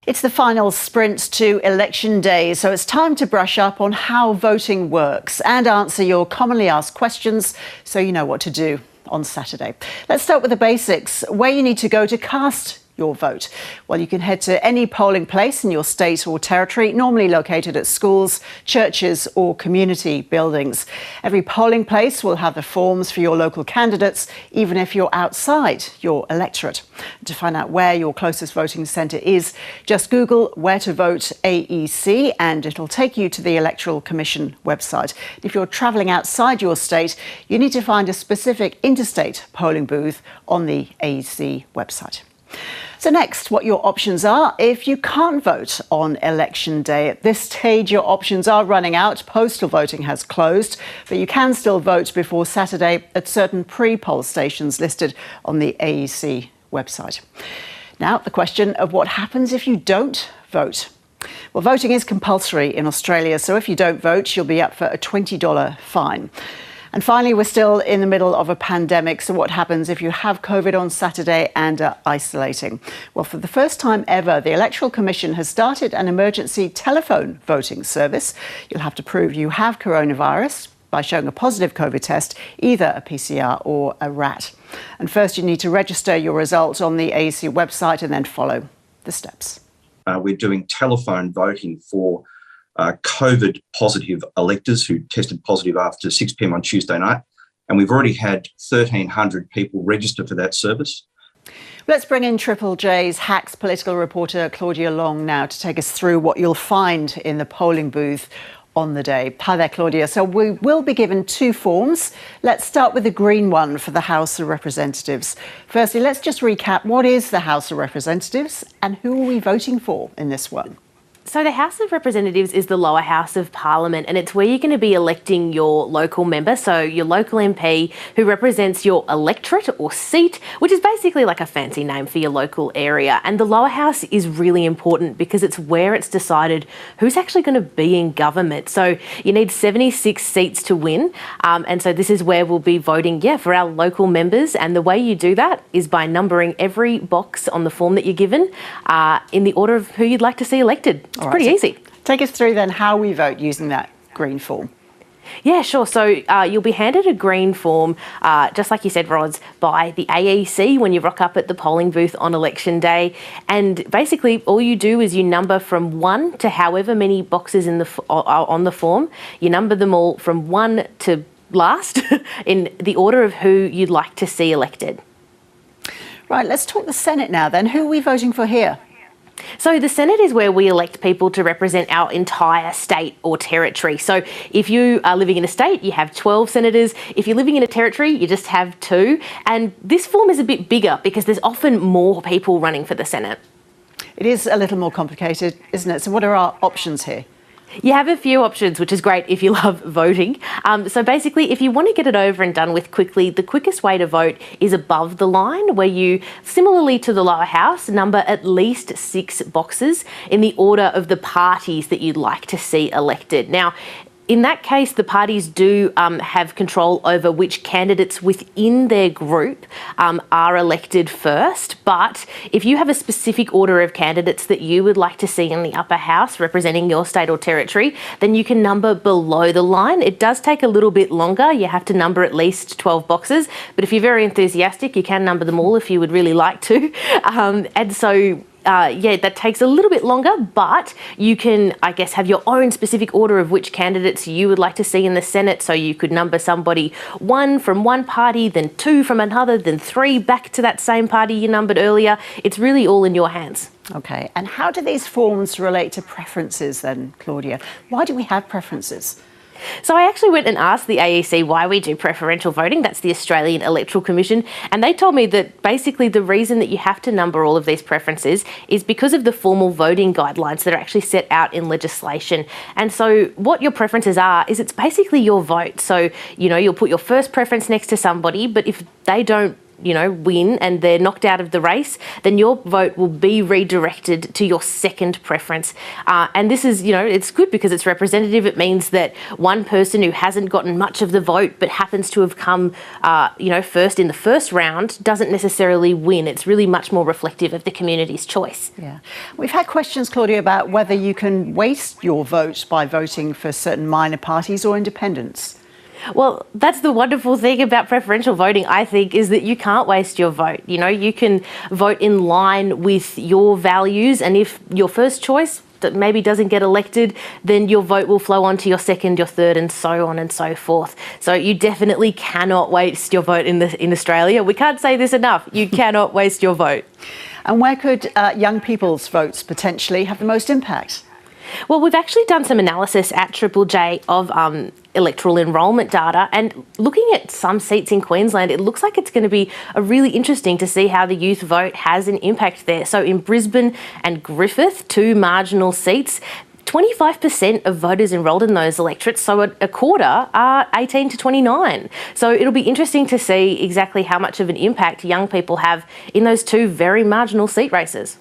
It's the final sprint to election day, so it's time to brush up on how voting works and answer your commonly asked questions so you know what to do on Saturday. Let's start with the basics. Where you need to go to cast your vote. Well, you can head to any polling place in your state or territory, normally located at schools, churches or community buildings. Every polling place will have the forms for your local candidates, even if you're outside your electorate. To find out where your closest voting centre is, just Google "Where to Vote AEC" and it'll take you to the Electoral Commission website. If you're travelling outside your state, you need to find a specific interstate polling booth on the AEC website. So next, what your options are if you can't vote on election day. At this stage, your options are running out. Postal voting has closed, but you can still vote before Saturday at certain pre-poll stations listed on the AEC website. Now, the question of what happens if you don't vote. Well, voting is compulsory in Australia, so if you don't vote, you'll be up for a $20 fine. And finally, we're still in the middle of a pandemic, so what happens if you have COVID on Saturday and are isolating? Well, for the first time ever, the Electoral Commission has started an emergency telephone voting service. You'll have to prove you have coronavirus by showing a positive COVID test, either a PCR or a RAT. And first, you need to register your results on the AEC website and then follow the steps. We're doing telephone voting for COVID positive electors who tested positive after 6 p.m. on Tuesday night. And we've already had 1,300 people register for that service. Let's bring in Triple J's Hacks political reporter Claudia Long now to take us through what you'll find in the polling booth on the day. Hi there, Claudia. So we will be given two forms. Let's start with the green one for the House of Representatives. Firstly, let's just recap what is the House of Representatives and who are we voting for in this one? So the House of Representatives is the lower house of Parliament, and it's where you're going to be electing your local member, so your local MP who represents your electorate or seat, which is basically like a fancy name for your local area. And the lower house is really important because it's where it's decided who's actually going to be in government. So you need 76 seats to win, and so this is where we'll be voting, for our local members. And the way you do that is by numbering every box on the form that you're given in the order of who you'd like to see elected. It's pretty easy. Take us through then how we vote using that green form. Yeah, sure. So you'll be handed a green form, just like you said, Roz, by the AEC when you rock up at the polling booth on election day. And basically all you do is you number from 1 to however many boxes in on the form. You number them all from 1 to last in the order of who you'd like to see elected. Right, let's talk the Senate now then. Who are we voting for here? So the Senate is where we elect people to represent our entire state or territory. So if you are living in a state, you have 12 senators. If you're living in a territory, you just have 2. And this form is a bit bigger because there's often more people running for the Senate. It is a little more complicated, isn't it? So what are our options here? You have a few options, which is great if you love voting. So basically, if you want to get it over and done with quickly, the quickest way to vote is above the line, where you, similarly to the lower house, number at least 6 boxes in the order of the parties that you'd like to see elected. Now, in that case, the parties do have control over which candidates within their group are elected first. But if you have a specific order of candidates that you would like to see in the upper house representing your state or territory, then you can number below the line. It does take a little bit longer. You have to number at least 12 boxes. But if you're very enthusiastic, you can number them all if you would really like to. That takes a little bit longer, but you can, I guess, have your own specific order of which candidates you would like to see in the Senate. So you could number somebody 1 from one party, then 2 from another, then 3 back to that same party you numbered earlier. It's really all in your hands. Okay, and how do these forms relate to preferences then, Claudia? Why do we have preferences? So I actually went and asked the AEC why we do preferential voting. That's the Australian Electoral Commission. And they told me that basically the reason that you have to number all of these preferences is because of the formal voting guidelines that are actually set out in legislation. And so what your preferences are is it's basically your vote. So, you'll put your first preference next to somebody, but if they don't win and they're knocked out of the race, then your vote will be redirected to your second preference. And this is, it's good because it's representative. It means that one person who hasn't gotten much of the vote but happens to have come, first in the first round doesn't necessarily win. It's really much more reflective of the community's choice. Yeah. We've had questions, Claudia, about whether you can waste your vote by voting for certain minor parties or independents. Well, that's the wonderful thing about preferential voting, I think, is that you can't waste your vote. You can vote in line with your values, and if your first choice that maybe doesn't get elected, then your vote will flow on to your second, your third, and so on and so forth. So you definitely cannot waste your vote in Australia. We can't say this enough. You cannot waste your vote. And where could young people's votes potentially have the most impact? Well, we've actually done some analysis at Triple J of electoral enrolment data, and looking at some seats in Queensland, it looks like it's going to be really interesting to see how the youth vote has an impact there. So in Brisbane and Griffith, two marginal seats, 25% of voters enrolled in those electorates, so a quarter, are 18 to 29. So it'll be interesting to see exactly how much of an impact young people have in those two very marginal seat races.